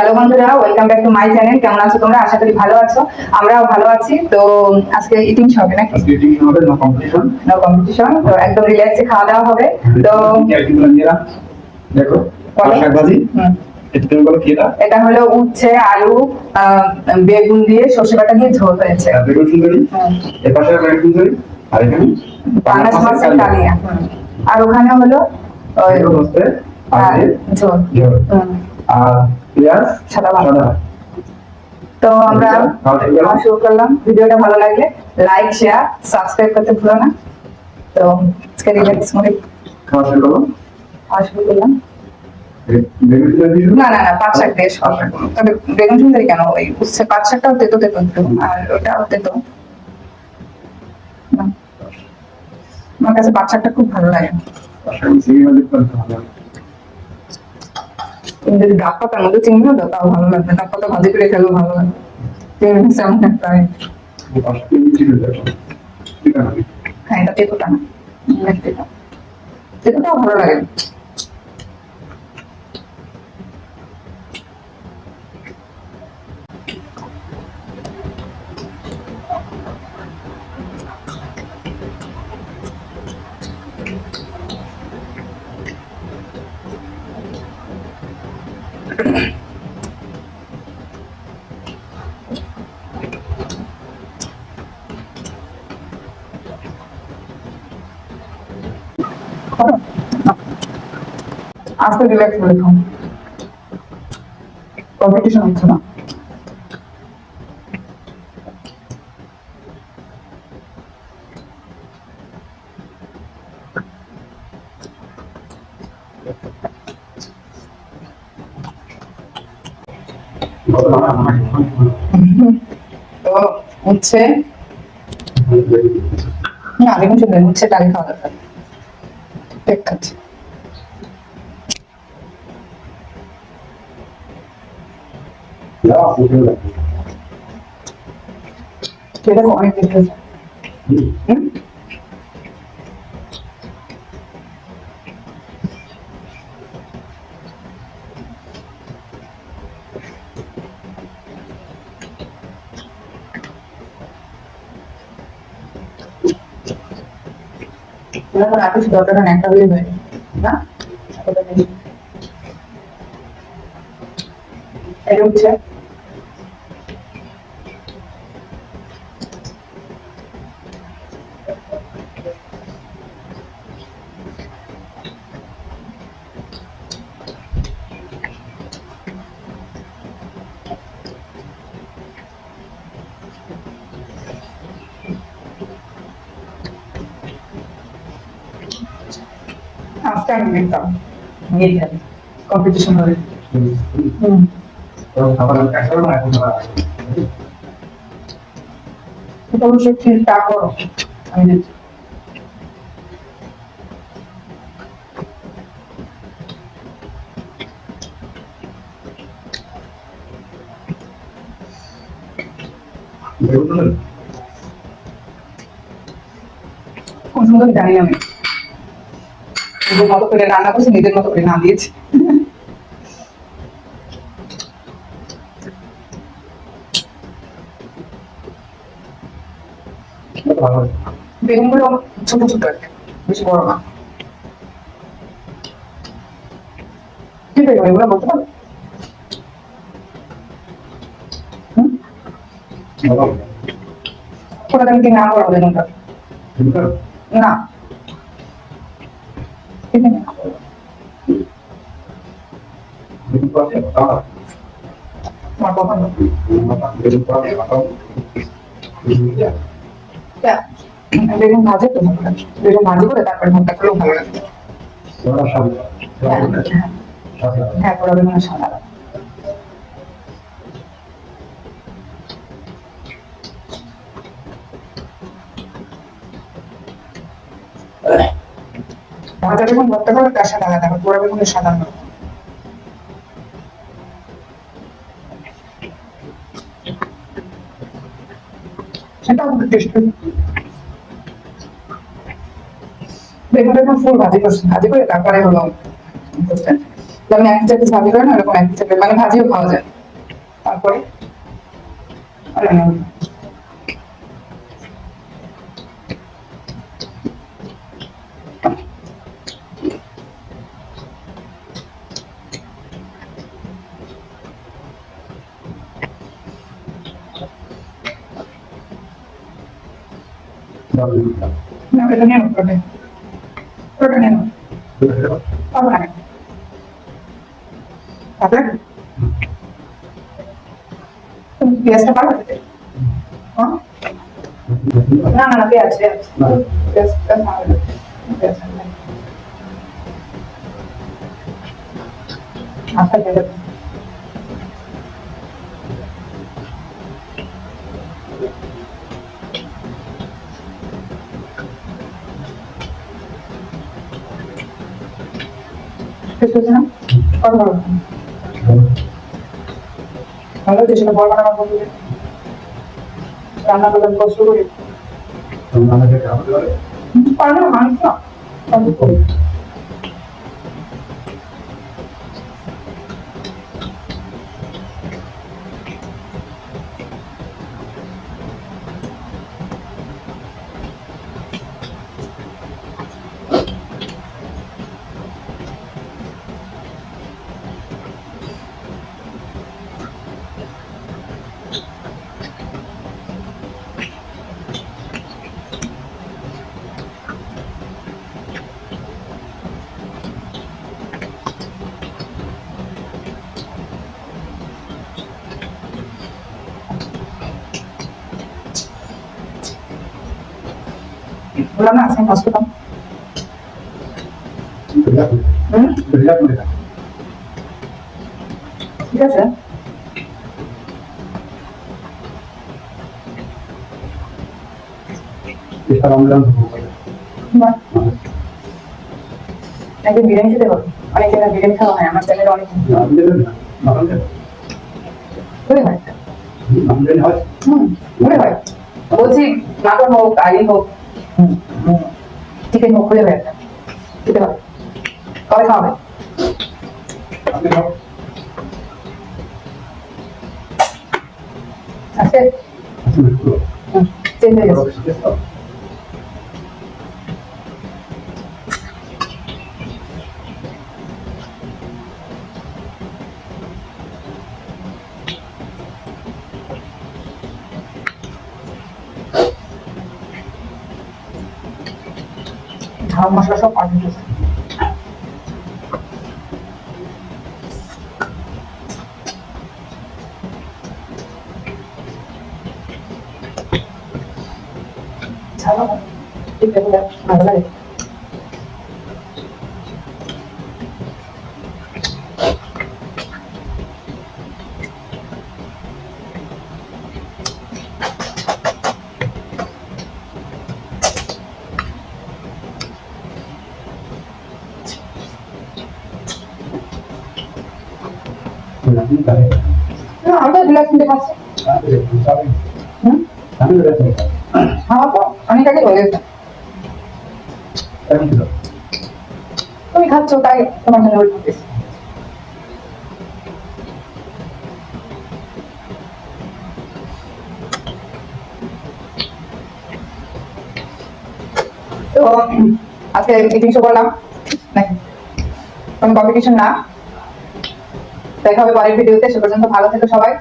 Hello বন্ধুরা, welcome back to my channel. কেমন আছো তোমরা? আশা করি ভালো আছো, আমরাও ভালো আছি। তো আজকে ইটিং হবে নাকি? আজকে ইটিং হবে, নো কম্পিটিশন। নো কম্পিটিশন, তো একদম রিল্যাক্সে খাওয়া দাওয়া হবে। তো দেখো শাকভাজি, এটা তুমি বলো কি? এটা হলো উচ্ছে, আলু, বেগুন দিয়ে সর্ষে বাটা দিয়ে ঝোল হয়েছে। বেগুন সুন্দরী, এর পাশে বেগুন সুন্দরী, আর এখানে পাঙ্গাস মাছের কালিয়া, আর ওখানে হলো ওই ঝোল আর পেঁয়াজ সাদা ভাত। তো আমরা শুরু করলাম। ভিডিওটা ভালো লাগলে লাইক, শেয়ার, সাবস্ক্রাইব করতে ভুলো না। তো আজকে রিল্যাক্স মোডে খাওয়া শুরু করলাম। করলাম। না না না, পাঁচ শাক দিয়ে তবে বেগুন সুন্দরী কেন, ওই উচ্ছে পাঁচ শাকটাও তেতো তেতো একটু, আর ওটাও তেতো। আমার কাছে পাঁচ শাকটা খুব ভালো লাগে। যদি ডাব পাতার মধ্যে চিংড়ি হতো তাও ভালো লাগবে, ডাব পাতা ভাজি করে খেলেও ভালো লাগবে। হ্যাঁ, এটা তেতোটা না, তেতোটাও ভালো লাগে। আজকে রিল্যাক্স করে খাও, কম্পিটিশন হচ্ছে না। তো হচ্ছে না, বেগুন শুনবে হচ্ছে ডালি খাওয়া দরকার। ঠিক আছে, সেটা অনেক ডিফারেন্স। আপিস দরকার একটা হলে হয় না, এটা হচ্ছে আজকে আমি দেখতাম নিয়ে কম্পিটিশন হবে। অবশ্যই চিন্তা করো, আমি দিচ্ছি। কোন সুন্দর জানি আমি, নিজের মতো করে রান্না করছি, নিজের মতো করে না দিয়েছি। বেগুনগুলো ছোট ছোট, বেশি বড় না। ঠিক আছে, এগুলো বলতে পারো? ওটা তুমি কি না করো বেগুনটা? না, ঠিক আছে, আমার কথা না। বেগুন ভাজে তো ভালো লাগে, বেগুন ভাজি করে তারপরে ভাতটা খেলেও ভালো লাগে। হ্যাঁ, পোড়া বেগুনের সাদা। ভাজা বেগুন ভর্তা করে তার সাদা আলাদা, পোড়া বেগুনের সাদা না। সেটাও টেস্ট। বেগুনটা ফুল ভাজি করছি, ভাজি করে তারপরে হলো যেমন এক পিস ভাজি করে না ওরকম এক পিস মানে ভাজিও খাওয়া যায়। তারপরে আরে না না এটা নিয়ে প্রোটিন প্রোটিন নিয়ে পাবো না তারপরে তুমি পেঁয়াজটা পারো খেতে? হ্যাঁ না না না পেঁয়াজ পেঁয়াজ পেঁয়াজ না পেঁয়াজ আচ্ছা খেতে বুঝছো না কত বড় ভালো যে সেটা বড় বানানো বলতে রান্না করলাম কষ্ট করে পারো না মাংস বললাম না আজকে কষ্ট কম ঠিক আছে একদিন বিরিয়ানি খেতে হবে অনেক জায়গায় বিরিয়ানি খাওয়া হয় আমার চ্যানেলে অনেক মনে হয় মনে হয় বলছি মাটন হোক আইলি হোক চিকেন হোক খুলে হয় একটা খেতে হবে কবে খাওয়া হবে আজকে চেঞ্জ হয়ে গেছে ঝাল মশলা সব পাঠিয়ে দিয়েছে ঝাল ঠিক আছে ভালো লাগে না আমি তো রিল্যাক্স নিতে পারছি খাওয়া তো অনেক আগে হয়ে গেছে তুমি খাচ্ছ তাই তোমার জন্য ওয়েট করতেছি তো আজকে এই জিনিসও বললাম নাকি কোনো কম্পিটিশন না দেখা হবে পরের ভিডিওতে সে পর্যন্ত ভালো থেকো সবাই